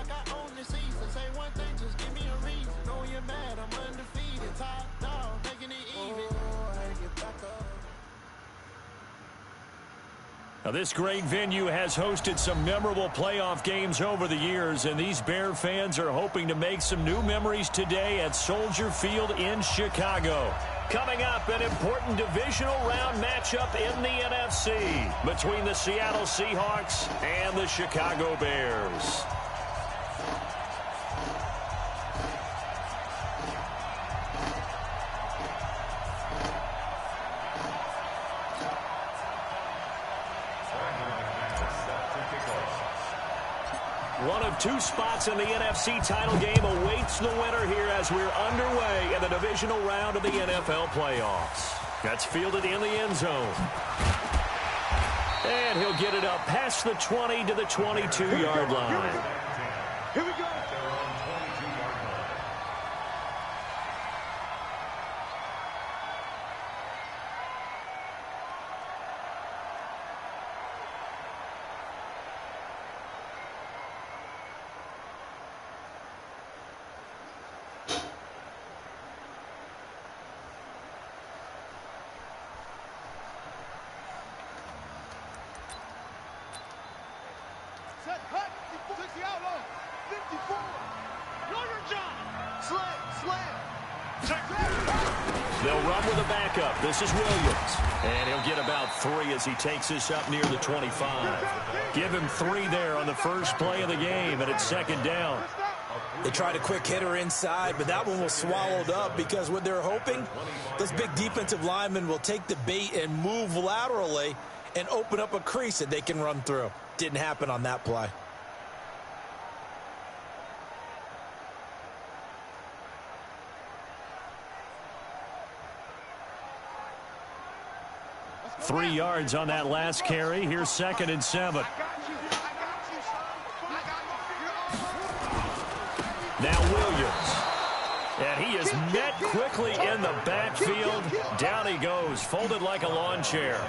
like I own the season. Say one thing, just give me a reason. Know you're mad, I'm undefeated. Top dog, making it even. I had to get back up. Now, this great venue has hosted some memorable playoff games over the years, and these Bear fans are hoping to make some new memories today at Soldier Field in Chicago. Coming up, an important divisional round matchup in the NFC between the Seattle Seahawks and the Chicago Bears. One of two spots in the NFC title game awaits the winner here as we're underway in the divisional round of the NFL playoffs. That's fielded in the end zone. And he'll get it up past the 20 to the 22-yard line. Here we go. 54. They'll run with a backup. This is Williams. And he'll get about 3 as he takes this up near the 25. Give him 3 there on the first play of the game, and it's second down. They tried a quick hitter inside, but that one was swallowed up because what they're hoping, those big defensive linemen will take the bait and move laterally and open up a crease that they can run through. Didn't happen on that play. Three yards on that last carry. Here's 2nd and 7. Now Williams. And he is met quickly in the backfield. Down he goes, folded like a lawn chair.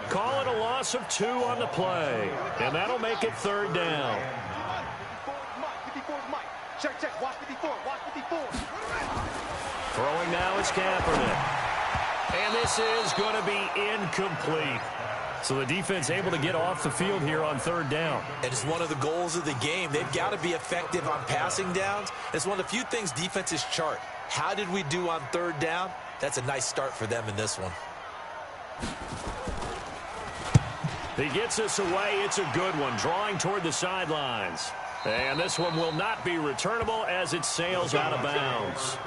Call it a loss of 2 on the play. And that'll make it 3rd down. Throwing now is Kaepernick. And this is going to be incomplete. So the defense able to get off the field here on 3rd down. It is one of the goals of the game. They've got to be effective on passing downs. It's one of the few things defenses chart. How did we do on 3rd down? That's a nice start for them in this one. He gets us away. It's a good one, drawing toward the sidelines. And this one will not be returnable as it sails out of bounds.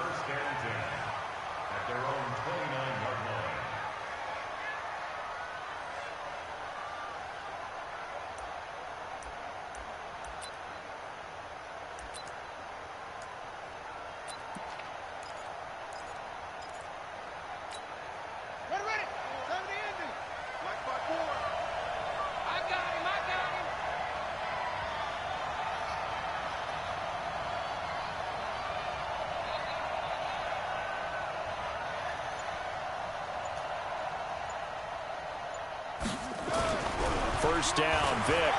First down, Vick.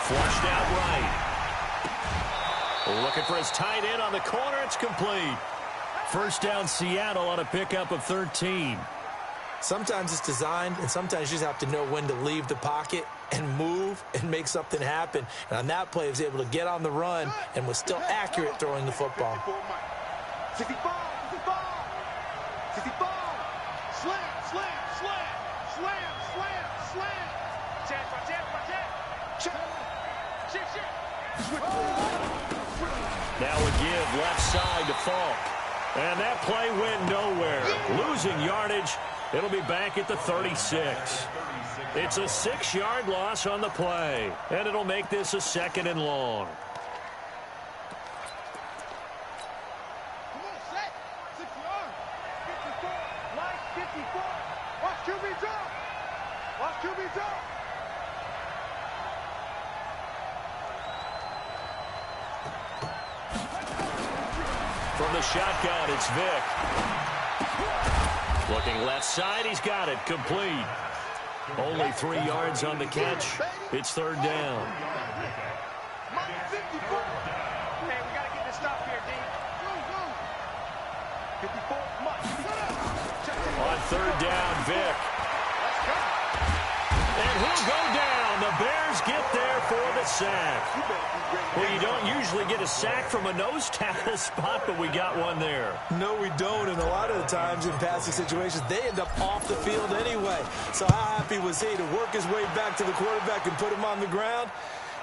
Flushed out right. Looking for his tight end on the corner. It's complete. First down, Seattle on a pickup of 13. Sometimes it's designed, and sometimes you just have to know when to leave the pocket and move and make something happen. And on that play, he was able to get on the run and was still accurate throwing the football. 65. Now a give left side to Falk. And that play went nowhere. Losing yardage. It'll be back at the 36. It's a 6-yard loss on the play. And it'll make this a 2nd and long. From the shotgun, it's Vick. Looking left side, he's got it. Complete. Only 3 yards on the catch. It's 3rd down. third down, Vic. And he'll go down. The Bears get there for the sack. Well, you don't usually get a sack from a nose tackle spot, but we got one there. No, we don't, and a lot of the times in passing situations, they end up off the field anyway. So how happy was he to work his way back to the quarterback and put him on the ground?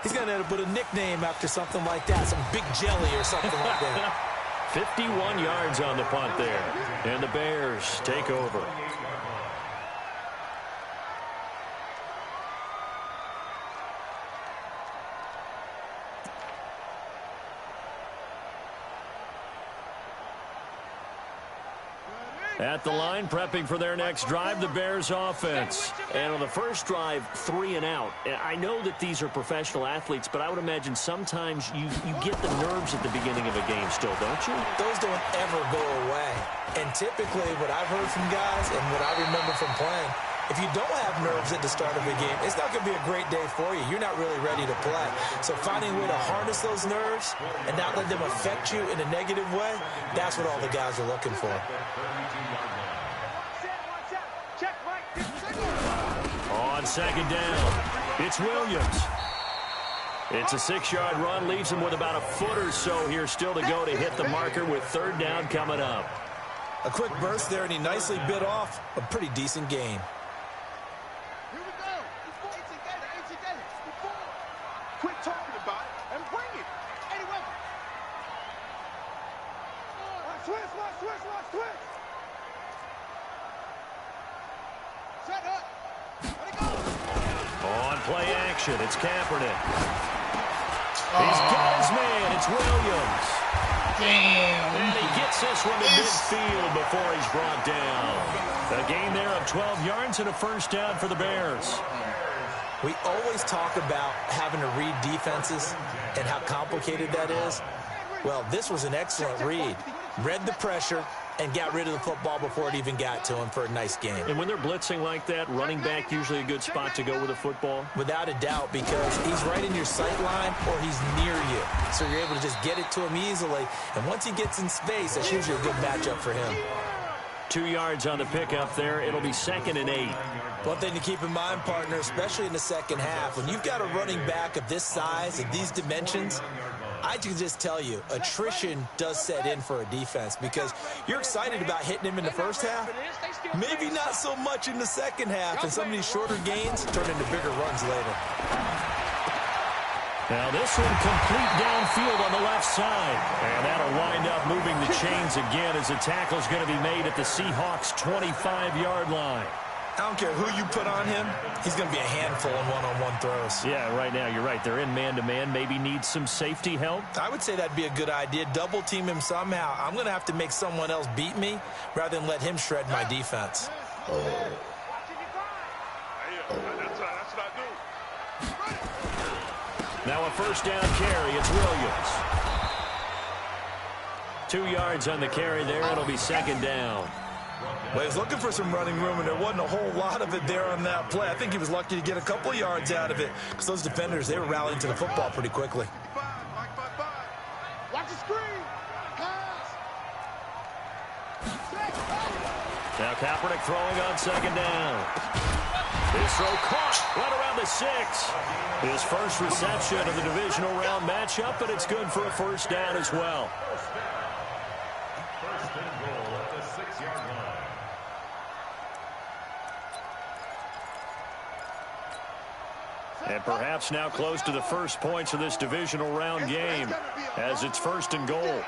He's going to end up with a nickname after something like that, some Big Jelly or something like that. 51 yards on the punt there, and the Bears take over. At the line, prepping for their next drive, the Bears offense. And on the first drive, 3 and out. I know that these are professional athletes, but I would imagine sometimes you get the nerves at the beginning of a game still, don't you? Those don't ever go away. And typically what I've heard from guys and what I remember from playing, if you don't have nerves at the start of a game, it's not going to be a great day for you. You're not really ready to play. So finding a way to harness those nerves and not let them affect you in a negative way, that's what all the guys are looking for. On second down, it's Williams. It's a 6-yard run, leaves him with about a foot or so here still to go to hit the marker with third down coming up. A quick burst there, and he nicely bit off a pretty decent gain. Here we go. Quit talking about it and bring it. Anyway. Watch twist. Set up. Let it go. On play action, it's Kaepernick. He's got his man, it's Williams. Damn. And he gets this one to midfield before he's brought down. A gain there of 12 yards and a first down for the Bears. We always talk about having to read defenses and how complicated that is. Well, this was an excellent read. Read the pressure and got rid of the football before it even got to him for a nice game. And when they're blitzing like that, running back usually a good spot to go with the football? Without a doubt, because he's right in your sight line or he's near you. So you're able to just get it to him easily. And once he gets in space, that's usually a good matchup for him. 2 yards on the pickup there. It'll be 2nd and 8. One thing to keep in mind, partner, especially in the second half, when you've got a running back of this size and these dimensions, I can just tell you, attrition does set in for a defense because you're excited about hitting him in the first half, maybe not so much in the second half, and some of these shorter gains turn into bigger runs later. Now this one complete downfield on the left side. And that'll wind up moving the chains again as the tackle's going to be made at the Seahawks' 25-yard line. I don't care who you put on him, he's going to be a handful in one-on-one throws. Yeah, right now, you're right. They're in man-to-man. Maybe needs some safety help. I would say that'd be a good idea. Double team him somehow. I'm going to have to make someone else beat me rather than let him shred my defense. That's what I do. Now a first down carry. It's Williams. 2 yards on the carry there. It'll be 2nd down. Well, he was looking for some running room, and there wasn't a whole lot of it there on that play. I think he was lucky to get a couple yards out of it because those defenders, they were rallying to the football pretty quickly. Watch the screen. Pass. Now Kaepernick throwing on 2nd down. His throw caught right around the 6. His first reception of the divisional round matchup, but it's good for a first down as well. And perhaps now close to the first points of this divisional round game as it's 1st and goal.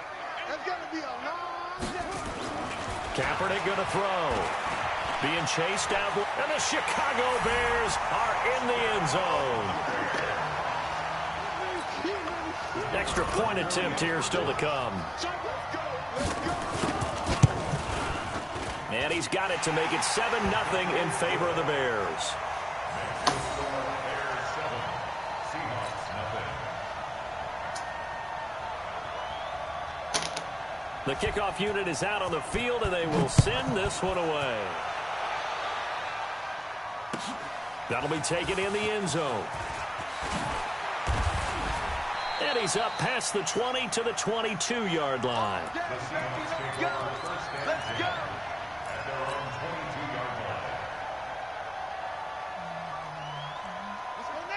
Kaepernick going to throw. Being chased out, and the Chicago Bears are in the end zone. Extra point attempt here still to come. And he's got it to make it 7-0 in favor of the Bears. The kickoff unit is out on the field, and they will send this one away. That'll be taken in the end zone. And he's up past the 20 to the 22-yard line. Let's go.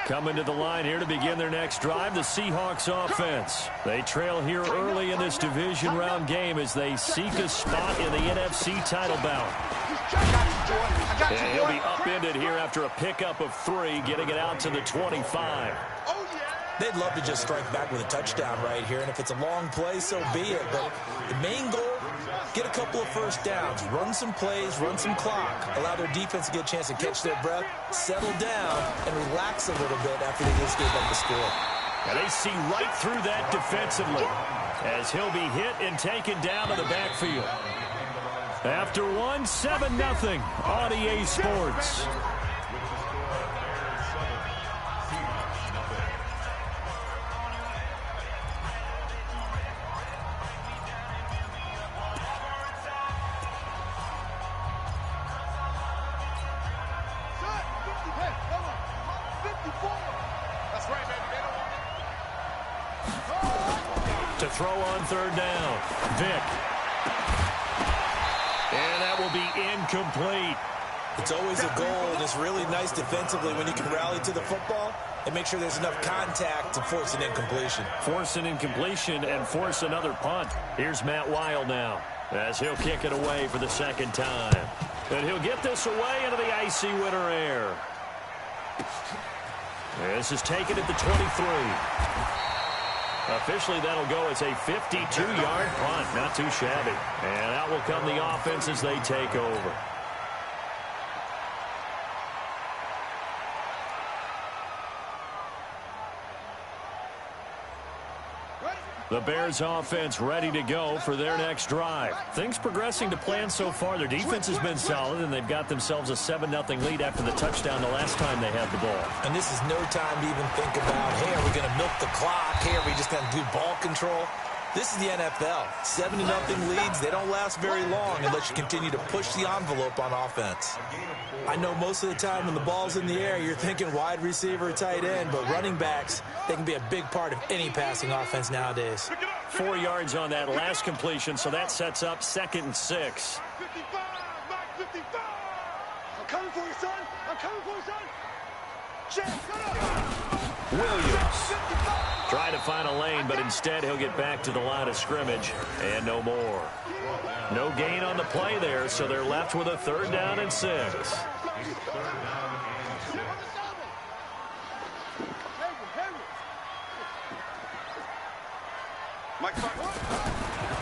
Coming to the line here to begin their next drive, the Seahawks offense. They trail here early in this division round game as they seek a spot in the NFC title bout. And he'll be upended here after a pickup of 3, getting it out to the 25. They'd love to just strike back with a touchdown right here, and if it's a long play, so be it. But the main goal, get a couple of first downs, run some plays, run some clock, allow their defense to get a chance to catch their breath, settle down, and relax a little bit after they just gave up the score. And they see right through that defensively as he'll be hit and taken down to the backfield. After 7-0 on EA Sports. To throw on 3rd down, Vick. And that will be incomplete. It's always a goal, and it's really nice defensively when you can rally to the football and make sure there's enough contact to force an incompletion. Force an incompletion and force another punt. Here's Matt Weil now as he'll kick it away for the 2nd time. And he'll get this away into the icy winter air. This is taken at the 23. Officially, that'll go as a 52-yard punt. Not too shabby. And out will come the offense as they take over. The Bears offense ready to go for their next drive. Things progressing to plan so far. Their defense has been solid, and they've got themselves a 7-0 lead after the touchdown the last time they had the ball. And this is no time to even think about, hey, are we going to milk the clock? Hey, are we just going to do ball control? This is the NFL. 7-0 leads, they don't last very long unless you continue to push the envelope on offense. I know most of the time when the ball's in the air, you're thinking wide receiver, tight end, but running backs, they can be a big part of any passing offense nowadays. 4 yards on that last completion, so that sets up 2nd and 6. 55, Mike 55. I'm coming for you, son. I'm coming for you, son. Williams try to find a lane, but instead he'll get back to the line of scrimmage and no more. No gain on the play there, so they're left with a 3rd down and 6.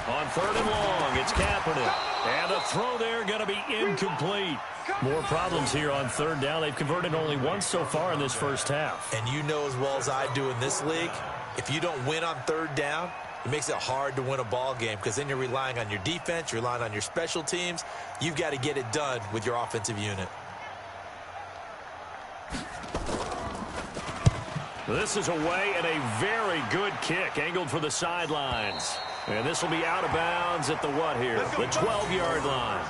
On 3rd and long, it's Kaepernick. And the throw there going to be incomplete. More problems here on 3rd down. They've converted only once so far in this first half. And you know as well as I do in this league, if you don't win on 3rd down, it makes it hard to win a ball game because then you're relying on your defense, you're relying on your special teams. You've got to get it done with your offensive unit. This is away and a very good kick angled for the sidelines. And this will be out of bounds at the what here? The 12-yard line.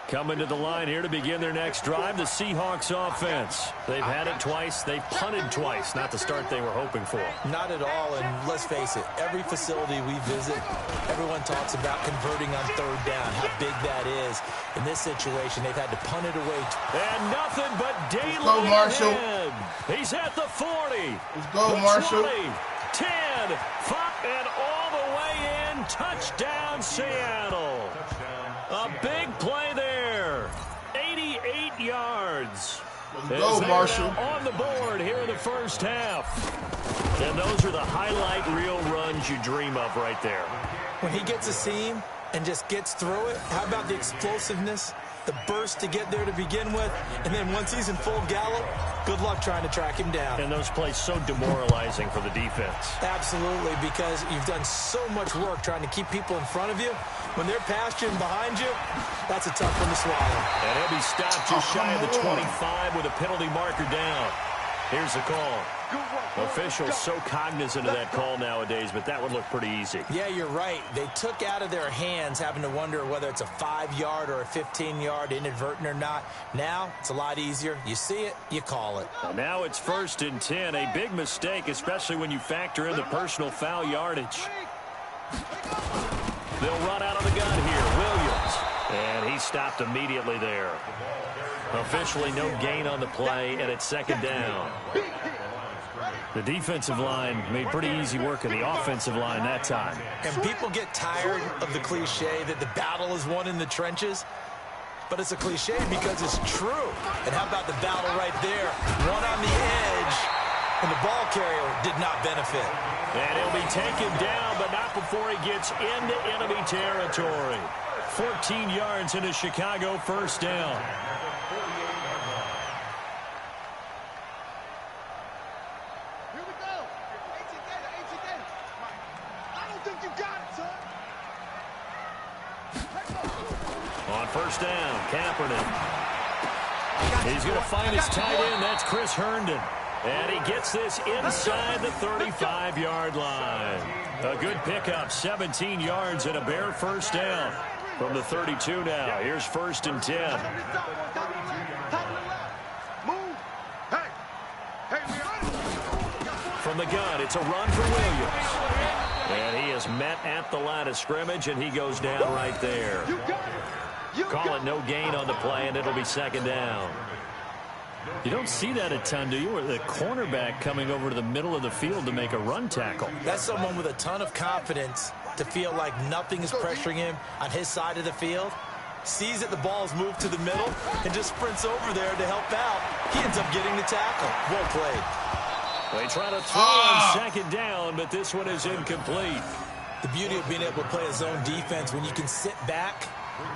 Coming to the line here to begin their next drive, the Seahawks offense. They've had it twice. They've punted twice. Not the start they were hoping for. Not at all, and let's face it, every facility we visit, everyone talks about converting on 3rd down, how big that is. In this situation, they've had to punt it away. And nothing but daylight Let's go, Marshall. ahead. He's at the 40. Let's go, Marshall. 20, 10, 5, and all the way in. Touchdown, Seattle. A big play there. 88 yards. Let's go, Marshall. On the board here in the first half. And those are the highlight reel runs you dream of right there. When he gets a seam and just gets through it, how about the explosiveness, the burst to get there to begin with, and then once he's in full gallop, good luck trying to track him down. And those plays so demoralizing for the defense. Absolutely, because you've done so much work trying to keep people in front of you. When they're past you and behind you, that's a tough one to swallow. And he'll be stopped just shy of the 25 with a penalty marker down. Here's the call. Officials so cognizant of that call nowadays, but that would look pretty easy. Yeah, you're right. They took out of their hands having to wonder whether it's a 5-yard or a 15-yard, inadvertent or not. Now, it's a lot easier. You see it, you call it. And now it's 1st and 10. A big mistake, especially when you factor in the personal foul yardage. They'll run out of the gun here. Williams. And he stopped immediately there. Officially no gain on the play, and it's second down. The defensive line made pretty easy work of the offensive line that time. And people get tired of the cliche that the battle is won in the trenches. But it's a cliche because it's true. And how about the battle right there? One on the edge, and the ball carrier did not benefit. And he'll be taken down, but not before he gets into enemy territory. 14 yards into Chicago, first down. Here we go. H again. I don't think you got it, son. On first down, Kaepernick. He's going to find his tight end. That's Chris Herndon. And he gets this inside the 35-yard line. A good pickup, 17 yards and a Bear first down. From the 32 now, here's first and 10. Move. Hey, we ready? From the gun, it's a run for Williams. And he is met at the line of scrimmage, and he goes down right there. You got it. You Call it no gain on the play, and it'll be second down. You don't see that a ton, do you? Or the cornerback coming over to the middle of the field to make a run tackle. That's someone with a ton of confidence to feel like nothing is pressuring him on his side of the field. Sees that the ball is moved to the middle and just sprints over there to help out. He ends up getting the tackle. Well played. They try to throw on second down, but this one is incomplete. The beauty of being able to play a zone defense when you can sit back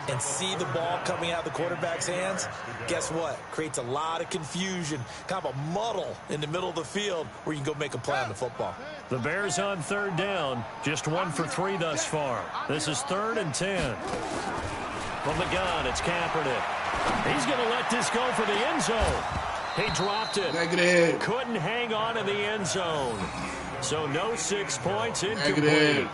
and see the ball coming out of the quarterback's hands, guess what? Creates a lot of confusion, kind of a muddle in the middle of the field where you can go make a play on the football. The Bears on third down, just 1 for 3 thus far. This is 3rd and 10. From the gun, it's Kaepernick. He's going to let this go for the end zone. He dropped it. Negative. Couldn't hang on in the end zone. So no 6 points, incomplete. Negative.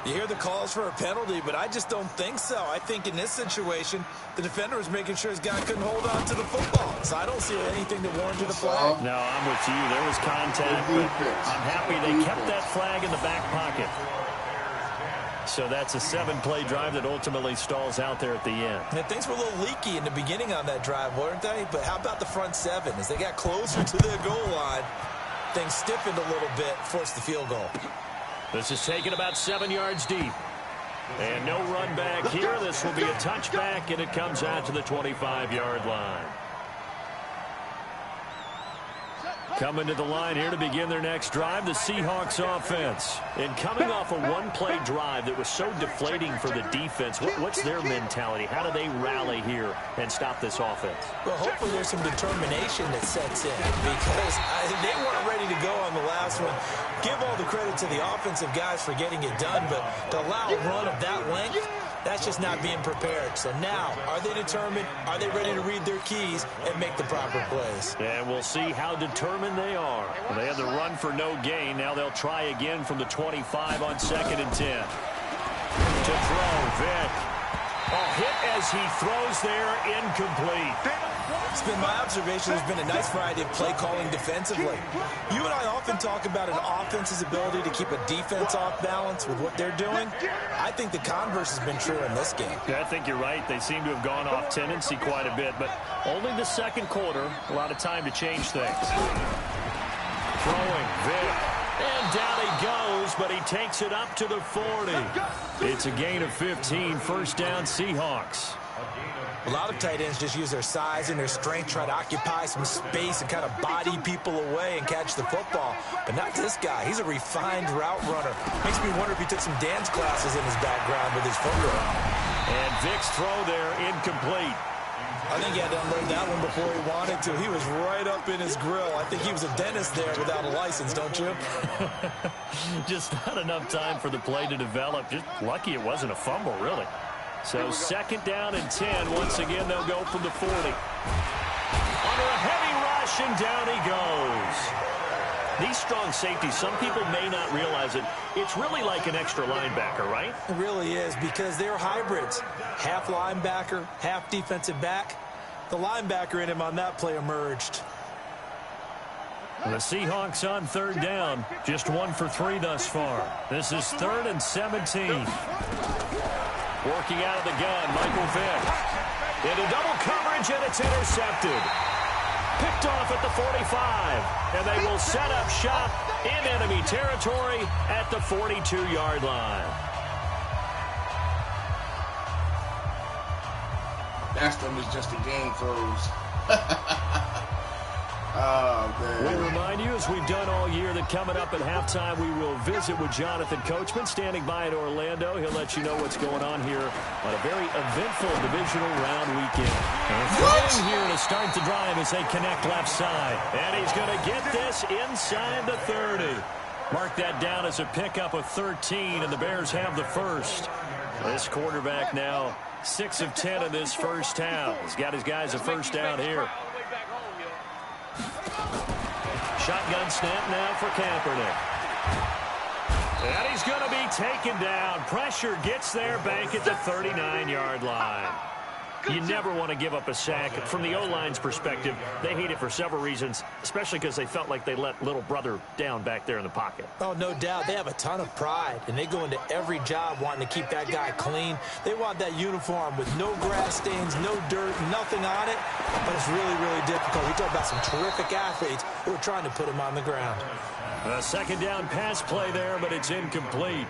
You hear the calls for a penalty, but I just don't think so. I think in this situation, the defender was making sure his guy couldn't hold on to the football. So I don't see anything that warranted a flag. No, I'm with you. There was contact, but I'm happy they kept that flag in the back pocket. So that's a 7-play drive that ultimately stalls out there at the end. And things were a little leaky in the beginning on that drive, weren't they? But how about the front 7? As they got closer to their goal line, things stiffened a little bit, forced the field goal. This is taken about 7 yards deep. And no run back here. This will be a touchback, and it comes out to the 25-yard line. Coming to the line here to begin their next drive, the Seahawks offense. And coming off a one-play drive that was so deflating for the defense, what's their mentality? How do they rally here and stop this offense? Well, hopefully there's some determination that sets in because they weren't ready to go on the last one. Give all the credit to the offensive guys for getting it done, but to allow a run of that length, that's just not being prepared. So now, are they determined? Are they ready to read their keys and make the proper plays? And we'll see how determined they are. Well, they had the run for no gain. Now they'll try again from the 25 on 2nd and 10. To throw, Vick. Oh, hit as he throws there, incomplete. It's been my observation there's been a nice variety of play calling defensively. You and I often talk about an offense's ability to keep a defense off balance with what they're doing. I think the converse has been true in this game. Yeah, I think you're right. They seem to have gone off tendency quite a bit, but only the second quarter, a lot of time to change things. Throwing, Vick. And down he goes, but he takes it up to the 40. It's a gain of 15, first down Seahawks. A lot of tight ends just use their size and their strength, try to occupy some space and kind of body people away and catch the football. But not this guy. He's a refined route runner. Makes me wonder if he took some dance classes in his background with his footwork. And Vick's throw there, incomplete. I think he had to unload that one before he wanted to. He was right up in his grill. I think he was a dentist there without a license, don't you? Just not enough time for the play to develop. Just lucky it wasn't a fumble, really. So 2nd down and 10. Once again, they'll go from the 40. Under a heavy rush, and down he goes. These strong safeties, some people may not realize it. It's really like an extra linebacker, right? It really is because they're hybrids. Half linebacker, half defensive back. The linebacker in him on that play emerged. The Seahawks on third down. Just 1 for 3 thus far. This is 3rd and 17. Working out of the gun, Michael Vick. Into double coverage, and it's intercepted. Picked off at the 45. And they will set up shop in enemy territory at the 42-yard line. That's them is just a game throws. Oh, man. We remind you, as we've done all year, that coming up at halftime, we will visit with Jonathan Coachman, standing by in Orlando. He'll let you know what's going on here on a very eventful divisional round weekend. And throwing here to start the drive as they connect left side. And he's going to get this inside the 30. Mark that down as a pickup of 13, and the Bears have the first. This quarterback now 6 of 10 in this first half. He's got his guys a first down here. Shotgun snap now for Kaepernick. And he's going to be taken down. Pressure gets there, Bank at the 39-yard line. You never want to give up a sack. From the O-line's perspective, they hate it for several reasons, especially because they felt like they let little brother down back there in the pocket. Oh, no doubt. They have a ton of pride, and they go into every job wanting to keep that guy clean. They want that uniform with no grass stains, no dirt, nothing on it. But it's really, really difficult. We talk about some terrific athletes who are trying to put him on the ground. A second down pass play there, but it's incomplete.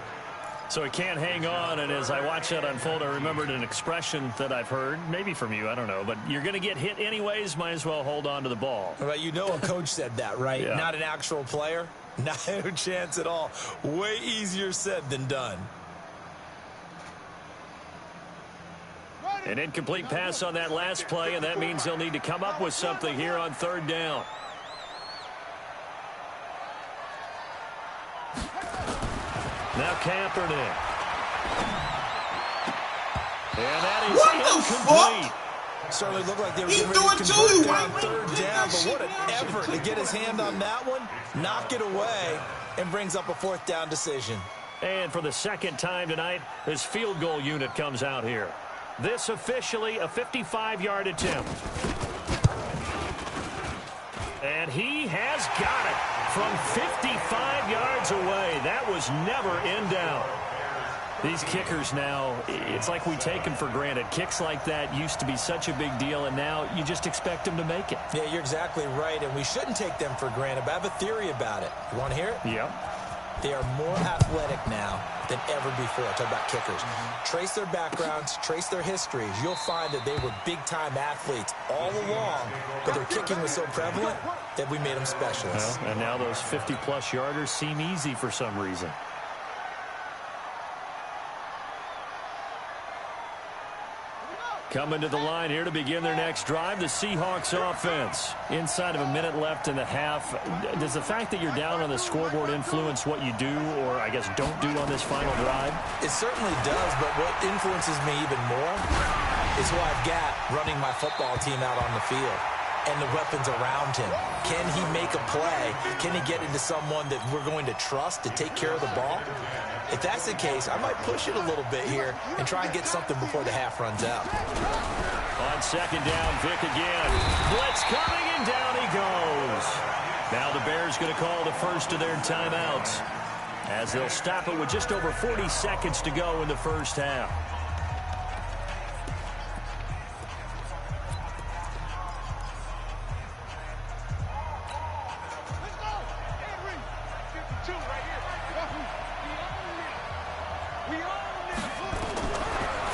So he can't hang on, and as I watch that unfold, I remembered an expression that I've heard, maybe from you, I don't know, but you're going to get hit anyways, might as well hold on to the ball. Well, you know a coach said that, right? Yeah. Not an actual player. Not a chance at all. Way easier said than done. An incomplete pass on that last play, and that means they'll need to come up with something here on third down. Now Kaepernick. And that is incomplete. Certainly looked like they were getting ready to convert on third down, but what an effort to get his hand on that one, knock it away, and brings up a fourth down decision. And for the second time tonight, this field goal unit comes out here. This officially a 55-yard attempt. And he has got it from 55 yards away. That was never in doubt. These kickers now, it's like we take them for granted. Kicks like that used to be such a big deal, and now you just expect them to make it. Yeah, you're exactly right, and we shouldn't take them for granted, but I have a theory about it. You want to hear it? Yep. They are more athletic now than ever before. Talk about kickers. Trace their backgrounds, trace their histories. You'll find that they were big-time athletes all along, but their kicking was so prevalent that we made them specialists. Well, and now those 50-plus yarders seem easy for some reason. Coming to the line here to begin their next drive, the Seahawks offense. Inside of a minute left in the half. Does the fact that you're down on the scoreboard influence what you do, or I guess don't do on this final drive? It certainly does, but what influences me even more is who I've got running my football team out on the field and the weapons around him. Can he make a play? Can he get into someone that we're going to trust to take care of the ball? If that's the case, I might push it a little bit here and try and get something before the half runs out. On second down, Vick again. Blitz coming, and down he goes. Now the Bears going to call the first of their timeouts as they'll stop it with just over 40 seconds to go in the first half.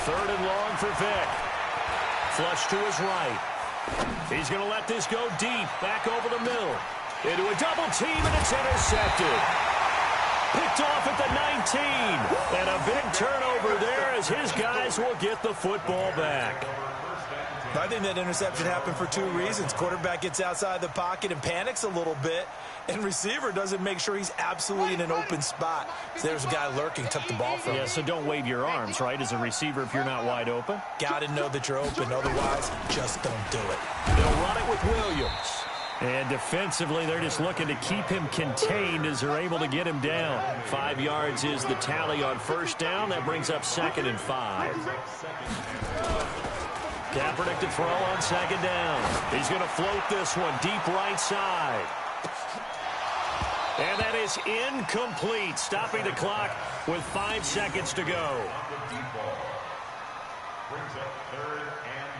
Third and long for Vick. Flush to his right. He's going to let this go deep. Back over the middle. Into a double team, and it's intercepted. Picked off at the 19. And a big turnover there as his guys will get the football back. I think that interception happened for two reasons. Quarterback gets outside the pocket and panics a little bit, and receiver doesn't make sure he's absolutely in an open spot. So there's a guy lurking, took the ball from him. Yeah, so don't wave your arms, right, as a receiver if you're not wide open. Got to know that you're open. Otherwise, just don't do it. They'll run it with Williams. And defensively, they're just looking to keep him contained as they're able to get him down. 5 yards is the tally on first down. That brings up 2nd and 5. Kaepernick to throw on second down. He's going to float this one deep right side. And that is incomplete, stopping the clock with 5 seconds to go. Brings up 3rd and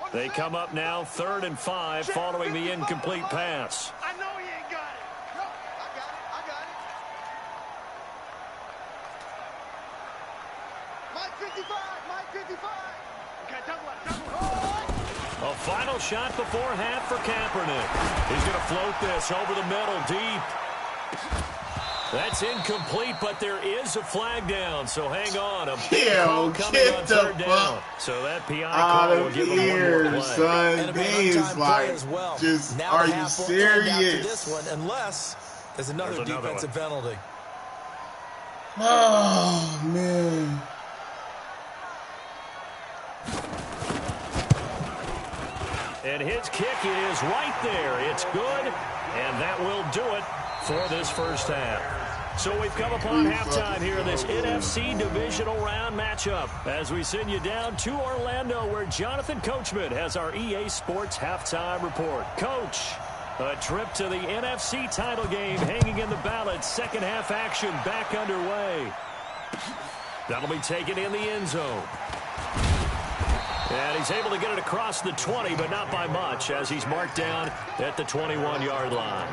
5. They come up now 3rd and 5 following the incomplete pass. I know he ain't got it. No, I got it. I got it. Mike 55. Mike 55. Okay, double up. A final shot before half for Kaepernick. He's going to float this over the middle deep. That's incomplete, but there is a flag down, so hang on. A big call coming on 3rd down. So that PI call will give him one more play. Son, he's like, well. just, now are you serious? This one, unless there's another defensive penalty. Oh, man. And his kick is right there. It's good, and that will do it for this first half. So we've come upon halftime here in this NFC Divisional Round matchup as we send you down to Orlando where Jonathan Coachman has our EA Sports Halftime Report. Coach, a trip to the NFC title game hanging in the balance. Second half action back underway. That'll be taken in the end zone. And he's able to get it across the 20, but not by much as he's marked down at the 21-yard line.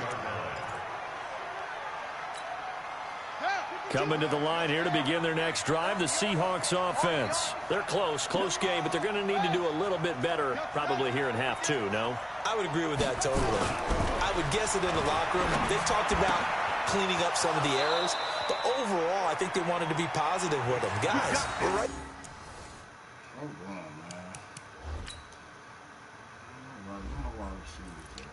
Coming to the line here to begin their next drive, the Seahawks offense. They're close game, but they're going to need to do a little bit better probably here in half 2, no? I would agree with that totally. I would guess it in the locker room. They've talked about cleaning up some of the errors, but overall, I think they wanted to be positive with them. Guys, we're right. Hold on, man. I don't want to see this.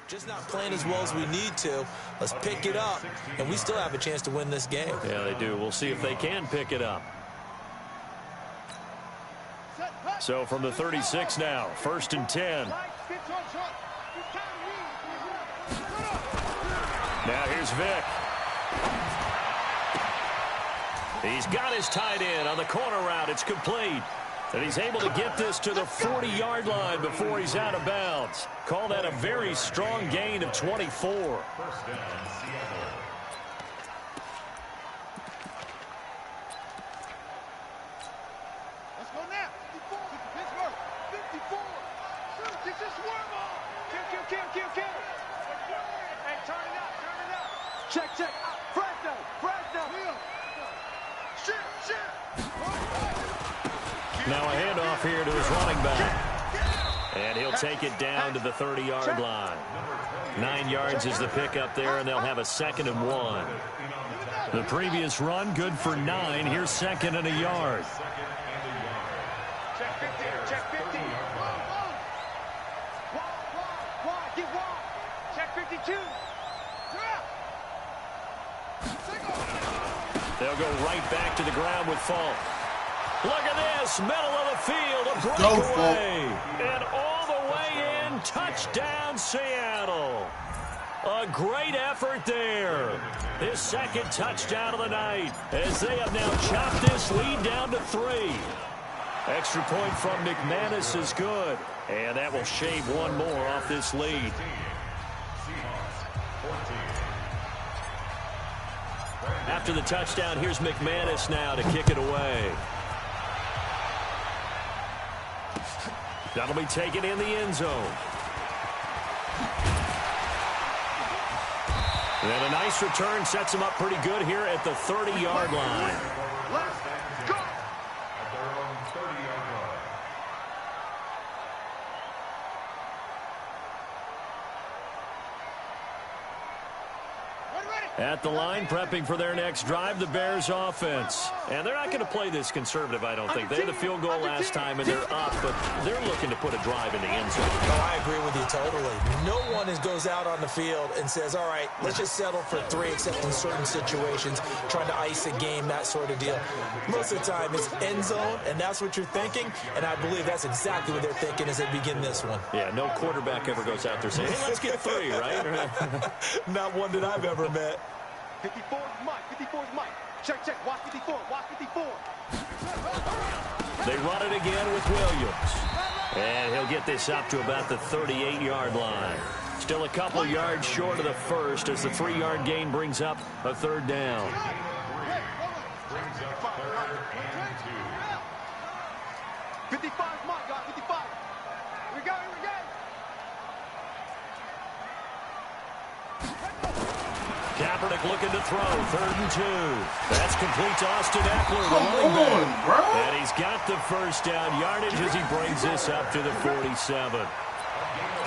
Just not playing as well as we need to. Let's pick it up, and we still have a chance to win this game. Yeah, they do. We'll see if they can pick it up. So from the 36 now, 1st and 10. Now here's Vic. He's got his tight end on the corner route. It's complete. And he's able to get this to the 40-yard line before he's out of bounds. Call that a very strong gain of 24. First down, Seattle. Let's go now. 54. Pittsburgh. 54. Get this worm on. Kill. Hey, turn it up. Check. Fresno. Shit. Now a handoff here to his running back. And he'll take it down to the 30-yard line. 9 yards is the pickup there, and they'll have a 2nd and 1. The previous run, good for 9. Here's 2nd and a yard. Check 50. Wide. Get wide. Check 52. They'll go right back to the ground with Falk. Look at this, middle of the field, a breakaway. And all the way in, touchdown Seattle. A great effort there. His 2nd touchdown of the night as they have now chopped this lead down to 3. Extra point from McManus is good. And that will shave one more off this lead. After the touchdown, here's McManus now to kick it away. That'll be taken in the end zone. And a nice return sets him up pretty good here at the 30-yard line. Let's go. At their own 30-yard line. Ready. At the line, prepping for their next drive, the Bears offense. And they're not going to play this conservative, I don't think. They had the field goal last time, and they're up, but they're looking to put a drive in the end zone. Oh, I agree with you totally. No one goes out on the field and says, all right, let's just settle for 3, except in certain situations, trying to ice a game, that sort of deal. Most of the time, it's end zone, and that's what you're thinking, and I believe that's exactly what they're thinking as they begin this one. Yeah, no quarterback ever goes out there saying, hey, let's get 3, right? Not one that I've ever met. 54 is Mike. 54 is Mike. Check, check. Watch 54. Watch 54. They run it again with Williams. And he'll get this up to about the 38-yard line. Still a couple yards short of the first as the 3-yard gain brings up a 3rd down. Brings up 3rd and 2. 55 is Mike, y'all. 55. Here we go. Here we go. Kaepernick looking to throw, 3rd and 2. That's complete to Austin Eckler, the Come running back. on, bro. And he's got the first down yardage as he brings this up to the 47.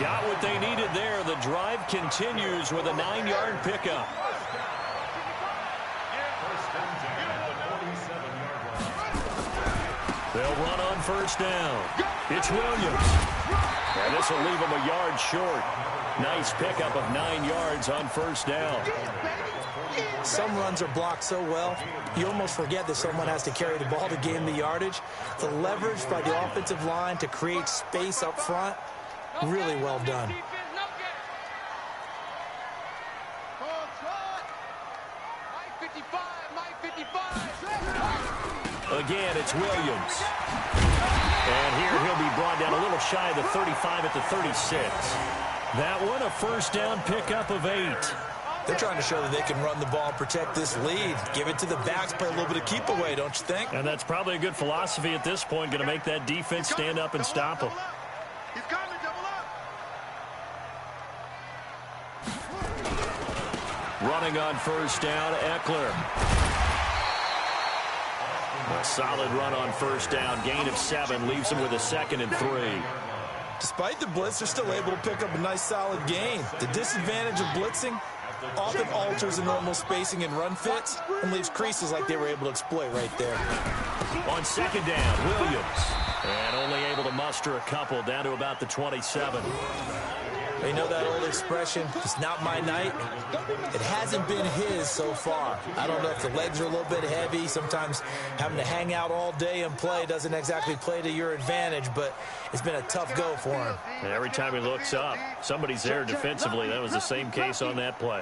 Got what they needed there. The drive continues with a 9-yard pickup. They'll run on 1st down. It's Williams. And this will leave him a yard short. Nice pickup of 9 yards on 1st down. Some runs are blocked so well, you almost forget that someone has to carry the ball to gain the yardage. The leverage by the offensive line to create space up front, really well done. Again, it's Williams. And here he'll be brought down a little shy of the 35 at the 36. That one, a 1st down pickup of 8. They're trying to show that they can run the ball and protect this lead. Give it to the backs, play a little bit of keep away, don't you think? And that's probably a good philosophy at this point, going to make that defense stand up and stop them. He's coming, double up. Running on 1st down, Eckler. A solid run on 1st down. Gain of 7 leaves him with a 2nd and 3. Despite the blitz, they're still able to pick up a nice solid gain. The disadvantage of blitzing often alters the normal spacing and run fits and leaves creases like they were able to exploit right there. On 2nd down, Williams. And only able to muster a couple down to about the 27. You know that old expression, it's not my night? It hasn't been his so far. I don't know if the legs are a little bit heavy. Sometimes having to hang out all day and play doesn't exactly play to your advantage, but it's been a tough go for him. And every time he looks up, somebody's there defensively. That was the same case on that play.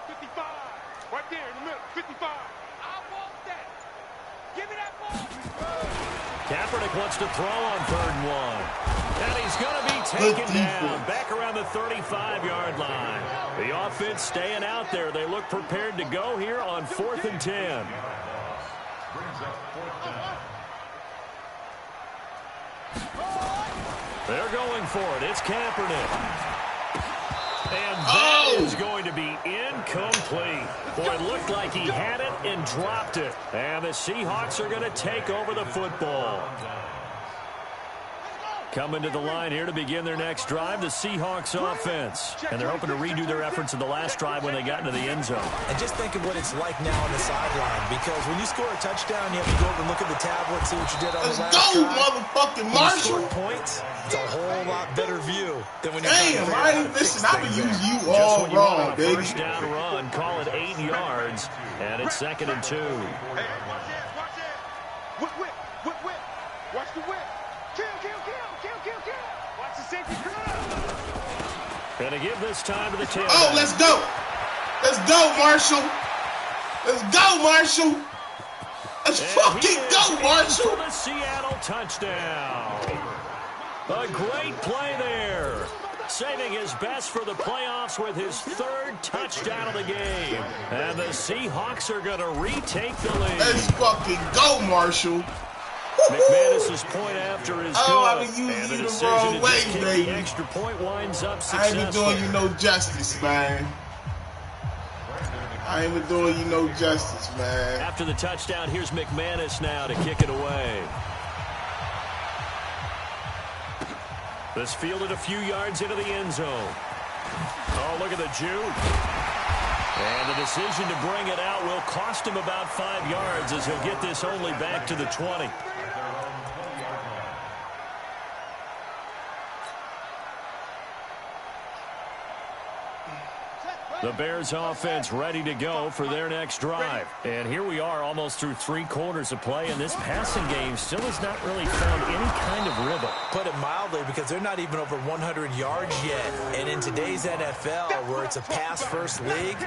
55. Right there in the middle. 55. I want that. Give me that ball. Kaepernick wants to throw on 3rd and 1. And he's going to be taken down back around the 35-yard line. The offense staying out there. They look prepared to go here on 4th and 10. Brings up 4th down. They're going for it. It's Kaepernick. And that is going to be incomplete. Boy, it looked like he had it and dropped it. And the Seahawks are going to take over the football. Coming to the line here to begin their next drive, the Seahawks offense. And they're hoping to redo their efforts in the last drive when they got into the end zone. And just think of what it's like now on the sideline, because when you score a touchdown, you have to go over and look at the tablet, see what you did on the last drive. Let's go, motherfucking Marshall. When you score points, it's a whole lot better view than when you're Damn, I ain't listen. I've been using you Just all when you want wrong, a baby. 1st down run, call it 8 yards, and it's 2nd and 2. Hey, watch this, watch this. Whip, whip, whip, whip. Watch the whip. Kill, kill, kill, kill, kill, kill. Watch the safety crowd. Going to give this time to the tailback. Oh, let's go. Let's go, Marshall. Let's go, Marshall. Let's fucking go, Marshall. For the Seattle touchdown. A great play there. Saving his best for the playoffs with his 3rd touchdown of the game. And the Seahawks are going to retake the lead. Let's fucking go, Marshall. McManus's point after is good. Oh, I've been using and the you the decision wrong to way, just kick baby. the extra point winds up I ain't successful. been doing you no justice, man. I ain't been doing you no justice, man. After the touchdown, here's McManus now to kick it away. This fielded a few yards into the end zone. Oh, look at the juke. And the decision to bring it out will cost him about 5 yards as he'll get this only back to the 20. The Bears offense ready to go for their next drive. And here we are almost through 3 quarters of play, and this passing game still has not really found any kind of rhythm. Put it mildly, because they're not even over 100 yards yet. And in today's NFL, where it's a pass-first league,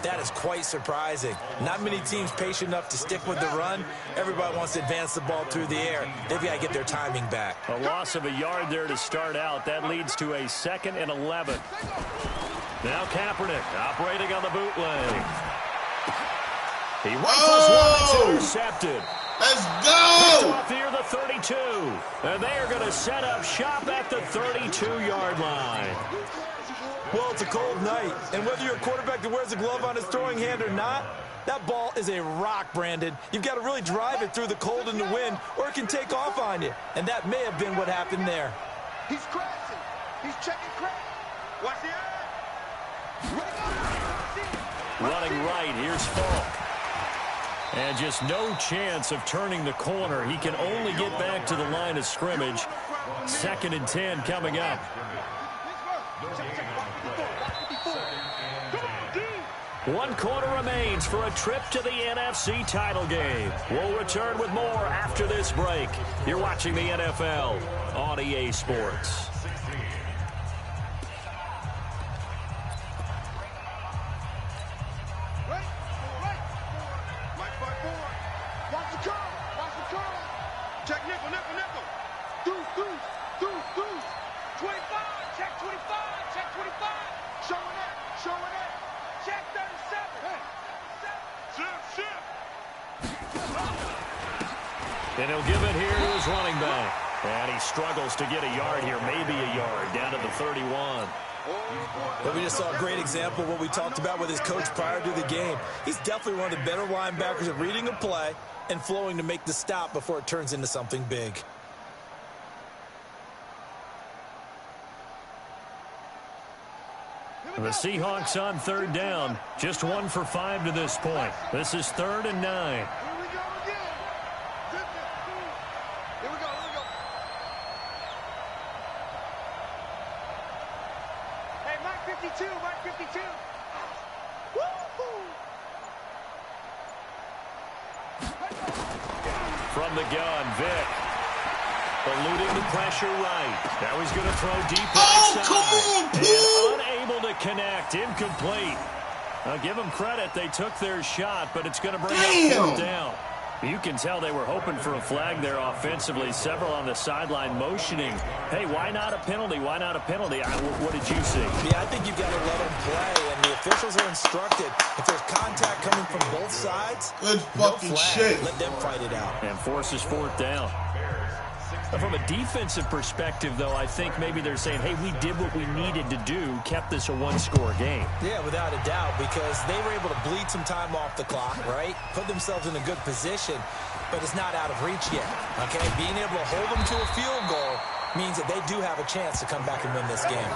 that is quite surprising. Not many teams patient enough to stick with the run. Everybody wants to advance the ball through the air. They've got to get their timing back. A loss of a yard there to start out. That leads to a 2nd and 11. Now Kaepernick operating on the bootleg. He rifles one. It's intercepted. Let's go! Off here, the 32. And they are going to set up shop at the 32-yard line. Well, it's a cold night, and whether you're a quarterback that wears a glove on his throwing hand or not, that ball is a rock, Brandon. You've got to really drive it through the cold and the wind, or it can take off on you. And that may have been what happened there. He's crashing. He's checking crash. Watch the eye. Running right, here's Falk. And just no chance of turning the corner. He can only get back to the line of scrimmage. 2nd and 10 coming up. 1 quarter remains for a trip to the NFC title game. We'll return with more after this break. You're watching the NFL on EA Sports. Check nickel, nickel, nickel. Deuce. 25, check 25, check 25. Showing it. Check 37. Shift. And he'll give it here to his running back. And he struggles to get a yard here, maybe a yard, down to the 31. But we just saw a great example of what we talked about with his coach prior to the game. He's definitely one of the better linebackers at reading a play and flowing to make the stop before it turns into something big. The Seahawks on 3rd down. Just 1 for 5 to this point. This is 3rd and 9. Here we go again. Here we go. Hey, Mike 52. Woo-hoo. From the gun, Vick. Eluding the pressure right. Now he's going to throw deep right side. Come on, and unable to connect. Incomplete. I'll give them credit. They took their shot, but it's going to bring up 4th down. You can tell they were hoping for a flag there offensively. Several on the sideline motioning. Hey, why not a penalty? Why not a penalty? What did you see? Yeah, I think you've got to let them play, and the officials are instructed. If there's contact coming from both sides, Good fucking no flag. shit. Let them fight it out. And forces 4th down. From a defensive perspective, though, I think maybe they're saying, hey, we did what we needed to do, kept this a 1-score game. Yeah, without a doubt, because they were able to bleed some time off the clock, right? Put themselves in a good position, but it's not out of reach yet, okay? Being able to hold them to a field goal means that they do have a chance to come back and win this game.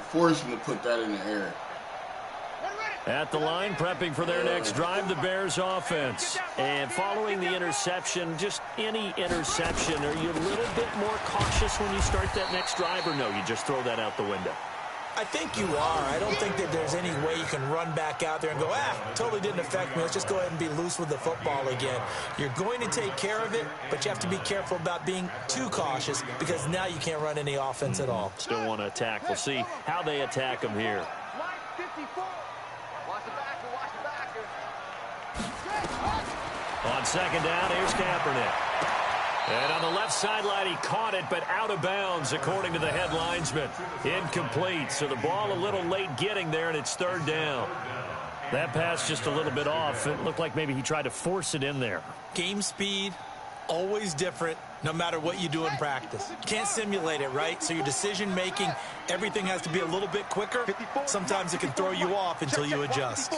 Force him to put that in the air. At the line, prepping for their next drive, the Bears offense. And following the interception, just any interception, are you a little bit more cautious when you start that next drive, or no, you just throw that out the window? I think you are. I don't think that there's any way you can run back out there and go, totally didn't affect me. Let's just go ahead and be loose with the football again. You're going to take care of it, but you have to be careful about being too cautious because now you can't run any offense at all. Still want to attack. We'll see how they attack them here. Line 54. Watch the backer. On 2nd down, here's Kaepernick. And on the left sideline, he caught it, but out of bounds, according to the head linesman. Incomplete, so the ball a little late getting there, and it's 3rd down. That pass just a little bit off. It looked like maybe he tried to force it in there. Game speed, always different no matter what you do in practice. Can't simulate it, right? So your decision-making, everything has to be a little bit quicker. Sometimes it can throw you off until you adjust.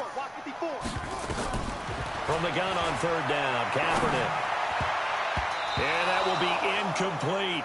From the gun on third down, Kaepernick. And that will be incomplete.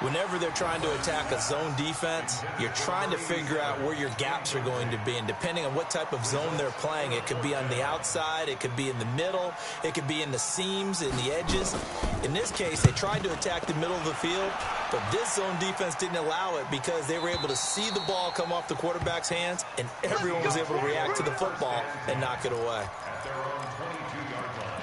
Whenever they're trying to attack a zone defense, you're trying to figure out where your gaps are going to be. And depending on what type of zone they're playing, it could be on the outside, it could be in the middle, it could be in the seams, in the edges. In this case, they tried to attack the middle of the field, but this zone defense didn't allow it because they were able to see the ball come off the quarterback's hands, and everyone was able to react to the football and knock it away. At their own 22-yard line.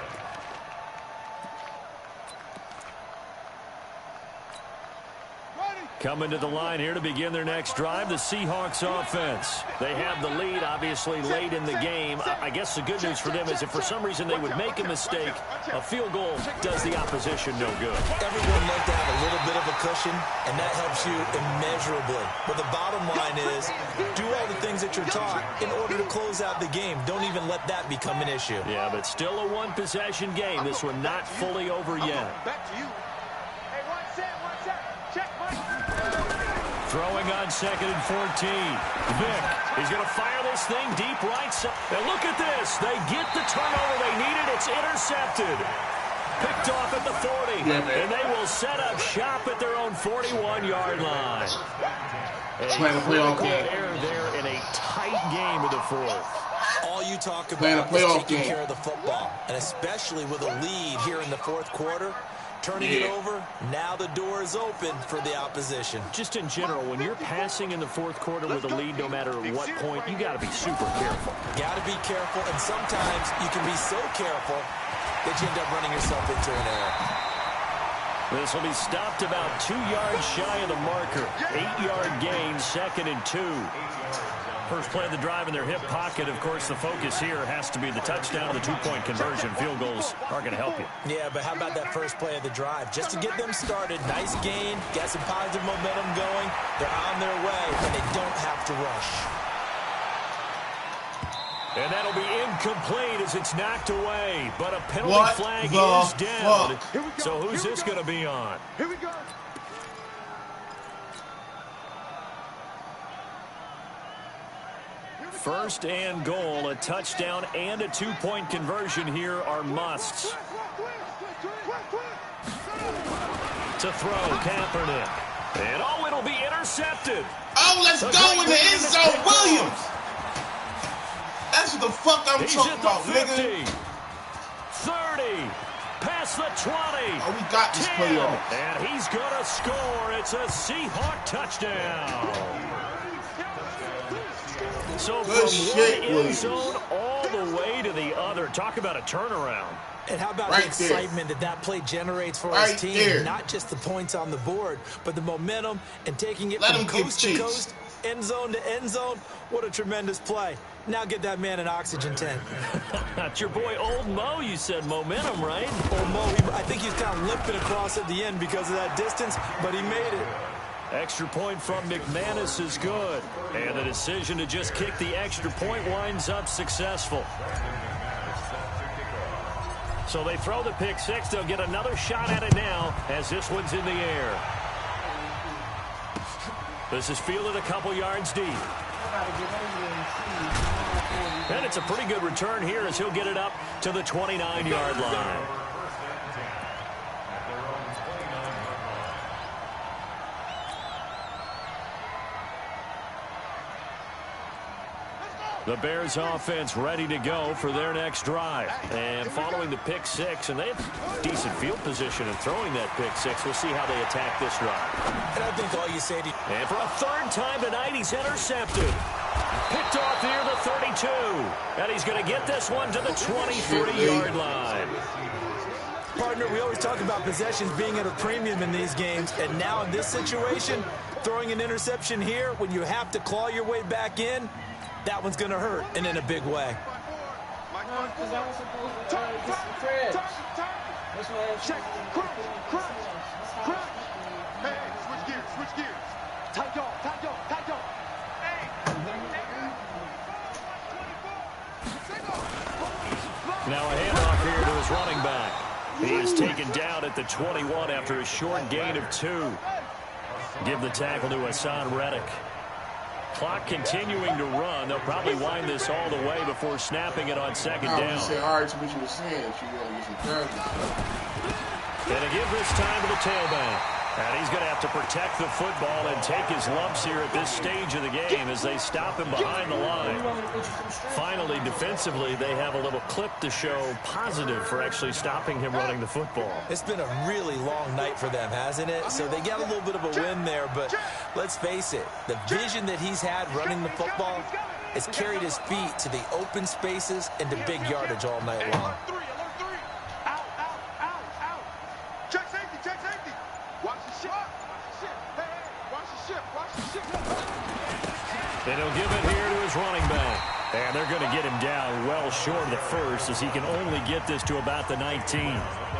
Coming to the line here to begin their next drive, the Seahawks offense. They have the lead, obviously, late in the game. I guess the good news for them is if for some reason they would make a mistake, a field goal does the opposition no good. Everyone likes to have a little bit of a cushion, and that helps you immeasurably. But the bottom line is, do all the things that you're taught in order to close out the game. Don't even let that become an issue. Yeah, but still a one-possession game. This one not fully over yet. Back to you. Hey, one set. Check, Mike. Throwing on 2nd and 14. Vick, he's going to fire this thing deep right side. And look at this. They get the turnover they needed. It's intercepted. Picked off at the 40. And they will set up shop at their own 41-yard line. Playing a playoff game. Error there in a tight game of the fourth. All you talk Playing a about is playoff taking game. care of the football, and especially with a lead here in the fourth quarter. Turning it over, now the door is open for the opposition. Just in general, when you're passing in the fourth quarter with a lead, no matter what point, you got to be super careful. Got to be careful, and sometimes you can be so careful that you end up running yourself into an error. This will be stopped about 2 yards shy of the marker. 8-yard gain, 2nd and 2. First play of the drive in their hip pocket. Of course, the focus here has to be the touchdown and the two-point conversion. Field goals aren't going to help you. Yeah, but how about that first play of the drive? Just to get them started, nice gain, got some positive momentum going. They're on their way, and they don't have to rush. And that'll be incomplete as it's knocked away. But a penalty flag is down. So who's this going to be on? Here we go. First and goal, a touchdown and a two-point conversion here are musts. To throw, Kaepernick. And oh, it'll be intercepted. Oh, let's go in the end zone, Williams. That's what the fuck I'm He's talking at the about, 50, nigga. 30, past the 20. Oh, we got this 10, playoff. and he's going to score. It's a Seahawk touchdown. So Good from shit, one end Williams. zone all the way to the other. Talk about a turnaround. And how about Right the excitement that play generates for Right his team? there. Not just the points on the board, but the momentum and taking it Let from him give coast to chase. coast, end zone to end zone. What a tremendous play. Now get that man an oxygen tank. That's your boy Old Mo. You said momentum, right? Old Mo, I think he's kind of limping across at the end because of that distance, but he made it. Extra point from McManus is good. And the decision to just kick the extra point winds up successful. So they throw the pick six. They'll get another shot at it now as this one's in the air. This is fielded a couple yards deep. And it's a pretty good return here as he'll get it up to the 29-yard line. The Bears offense ready to go for their next drive. And following the pick six, and they have decent field position in throwing that pick six. We'll see how they attack this drive. And I think all you say to... And for a third time tonight, he's intercepted. Picked off near the 32. And he's going to get this one to the 23-yard line. Partner, we always talk about possessions being at a premium in these games, and now in this situation, throwing an interception here when you have to claw your way back in, that one's going to hurt, and in a big way. Check, crunch. Hey, switch gears. Tight dog. Hey. Now a handoff here to his running back. He is taken down at the 21 after a short gain of 2. Give the tackle to Hassan Reddick. Clock continuing to run. They'll probably wind this all the way before snapping it on second down. You said, all right, to what you were saying, that you want to get some charges. And to give this time to the tailback. And he's going to have to protect the football and take his lumps here at this stage of the game as they stop him behind the line. Finally, defensively, they have a little clip to show positive for actually stopping him running the football. It's been a really long night for them, hasn't it? So they got a little bit of a win there, but let's face it, the vision that he's had running the football has carried his feet to the open spaces and to big yardage all night long. And he'll give it here to his running back. And they're going to get him down well short of the first as he can only get this to about the 19.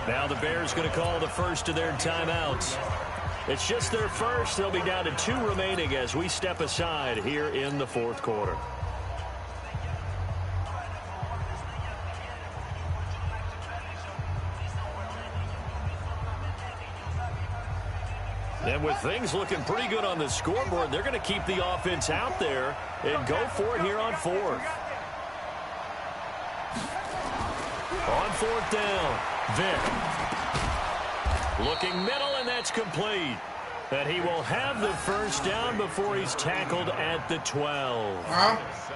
Now the Bears going to call the first of their timeouts. It's just their first. They'll be down to 2 remaining as we step aside here in the fourth quarter. And with things looking pretty good on the scoreboard, they're going to keep the offense out there and go for it here on 4th. On 4th down, Vick. Looking middle, and that's complete. And he will have the first down before he's tackled at the 12.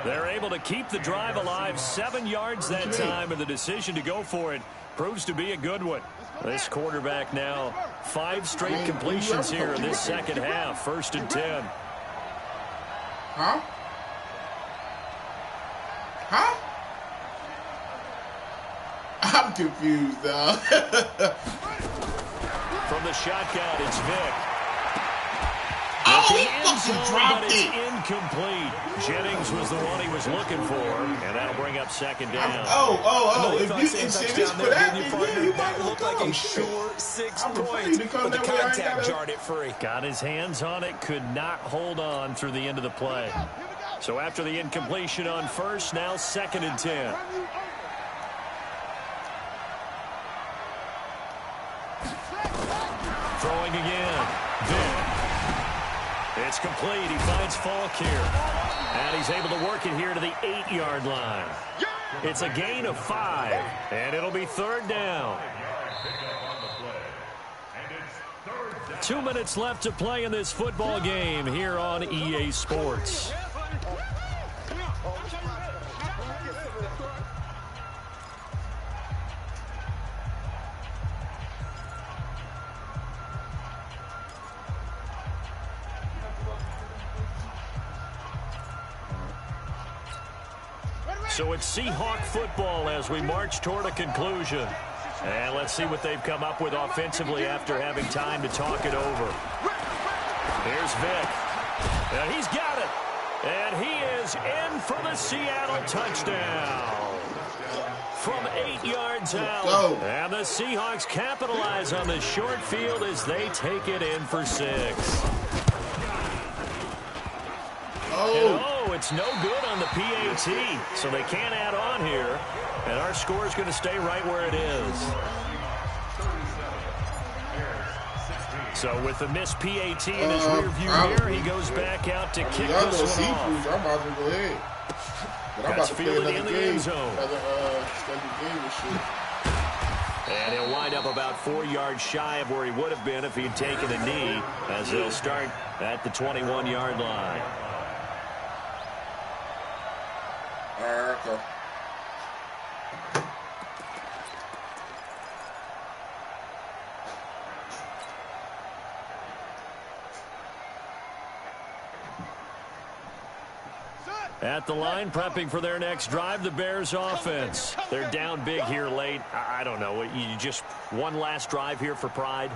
They're able to keep the drive alive, 7 yards that time, and the decision to go for it proves to be a good one. This quarterback now 5 straight completions here in this second half. 1st and 10. Huh? I'm confused, though. From the shotgun, it's Vick. Oh, he fucking dropped it. Incomplete. Jennings was the one he was looking for, and that'll bring up 2nd down. Oh. If you can say this for that, then you might look like a sure 6 points, but the contact jarred it free. Got his hands on it, could not hold on through the end of the play. So after the incompletion on first, now 2nd and 10. Throwing again. Vick. It's complete. He finds Falk here. And he's able to work it here to the 8-yard line. It's a gain of 5. And it'll be 3rd down. 2 minutes left to play in this football game here on EA Sports. So it's Seahawk football as we march toward a conclusion. And let's see what they've come up with offensively after having time to talk it over. Here's Vick. And he's got it. And he is in for the Seattle touchdown. From 8 yards out. And the Seahawks capitalize on the short field as they take it in for 6. It's no good on the PAT, so they can't add on here. And our score is going to stay right where it is. So with the missed PAT in his rearview mirror, he goes back out to kick this one off. I'm about to go ahead. But I'm about to play another game. And he'll wind up about 4 yards shy of where he would have been if he'd taken a knee, as they'll start at the 21-yard line. At the line, prepping for their next drive, the Bears offense. They're down big here late. I don't know. You just one last drive here for pride?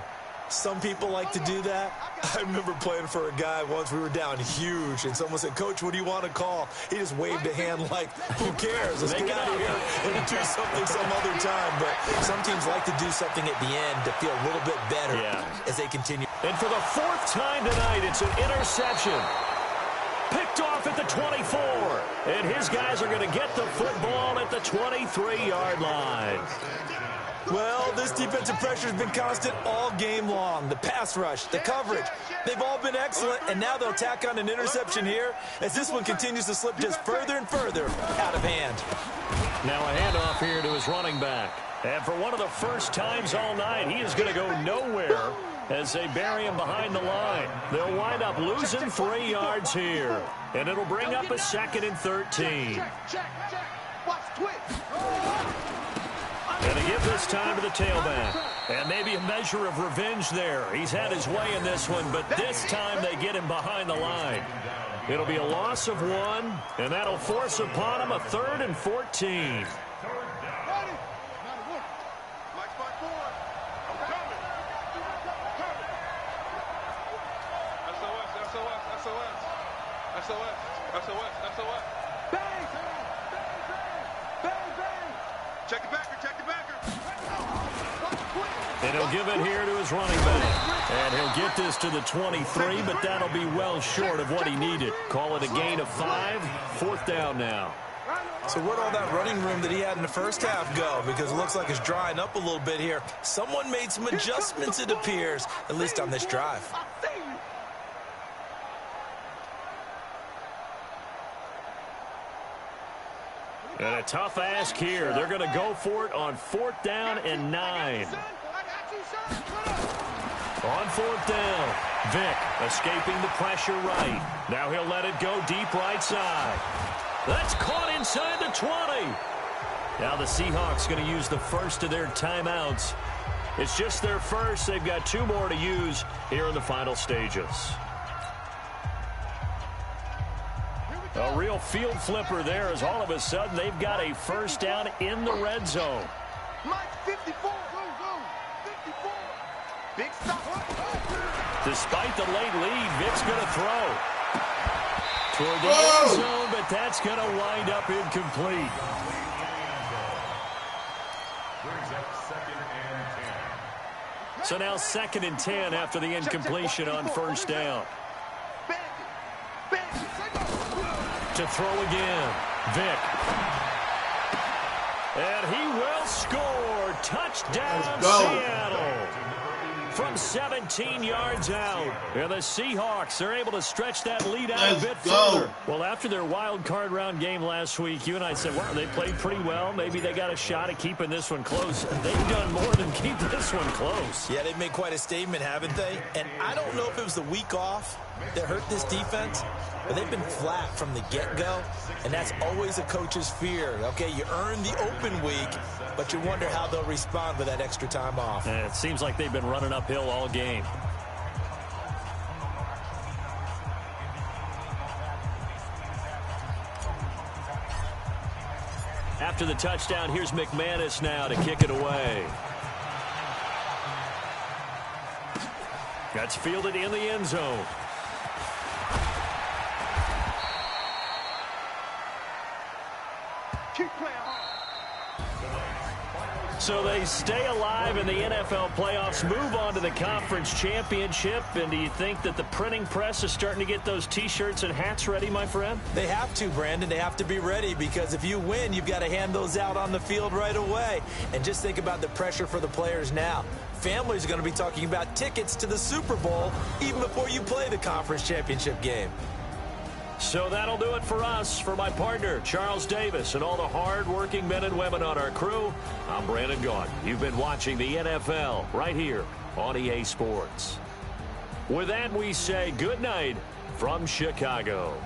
Some people like to do that. I remember playing for a guy once. We were down huge, and someone said, "Coach, what do you want to call?" He just waved a hand like, who cares? Let's get out of here and do something some other time. But some teams like to do something at the end to feel a little bit better as they continue. And for the 4th time tonight, it's an interception. Picked off at the 24. And his guys are going to get the football at the 23-yard line. Well, this defensive pressure has been constant all game long. The pass rush, the coverage, they've all been excellent, and now they'll tack on an interception here as this one continues to slip just further and further out of hand. Now a handoff here to his running back. And for one of the first times all night, he is going to go nowhere as they bury him behind the line. They'll wind up losing 3 yards here, and it'll bring up a 2nd and 13. Watch twitch. Going to give this time to the tailback. And maybe a measure of revenge there. He's had his way in this one, but this time they get him behind the line. It'll be a loss of 1, and that'll force upon him a 3rd and 14. SOS. Bang! Check the backer. And he'll give it here to his running back. And he'll get this to the 23, but that'll be well short of what he needed. Call it a gain of 5, 4th down now. So where'd all that running room that he had in the first half go? Because it looks like it's drying up a little bit here. Someone made some adjustments, it appears, at least on this drive. And a tough ask here. They're going to go for it on 4th down and 9. On 4th down, Vick escaping the pressure right. Now he'll let it go deep right side. That's caught inside the 20. Now the Seahawks going to use the first of their timeouts. It's just their first. They've got 2 more to use here in the final stages. A real field flipper there as all of a sudden they've got a 1st down in the red zone. Mike 54. 54. Big stop. Despite the late lead, Vick's going to throw. Toward the end zone, but that's going to wind up incomplete. So now 2nd and 10 after the incompletion on 1st down. To throw again, Vick. And he will score. Touchdown, Seattle. From 17 yards out. And the Seahawks are able to stretch that lead out a bit further. Well, after their wild card round game last week, you and I said, well, they played pretty well. Maybe they got a shot at keeping this one close. They've done more than keep this one close. Yeah, they've made quite a statement, haven't they? And I don't know if it was the week off that hurt this defense, but they've been flat from the get-go, and that's always a coach's fear. Okay, you earn the open week, but you wonder how they'll respond with that extra time off. And it seems like they've been running uphill all game. After the touchdown, here's McManus now to kick it away. That's fielded in the end zone. So they stay alive in the NFL playoffs, move on to the conference championship. And do you think that the printing press is starting to get those T-shirts and hats ready, my friend? They have to, Brandon. They have to be ready because if you win, you've got to hand those out on the field right away. And just think about the pressure for the players now. Families are going to be talking about tickets to the Super Bowl even before you play the conference championship game. So that'll do it for us. For my partner, Charles Davis, and all the hard-working men and women on our crew, I'm Brandon Gaudin. You've been watching the NFL right here on EA Sports. With that, we say good night from Chicago.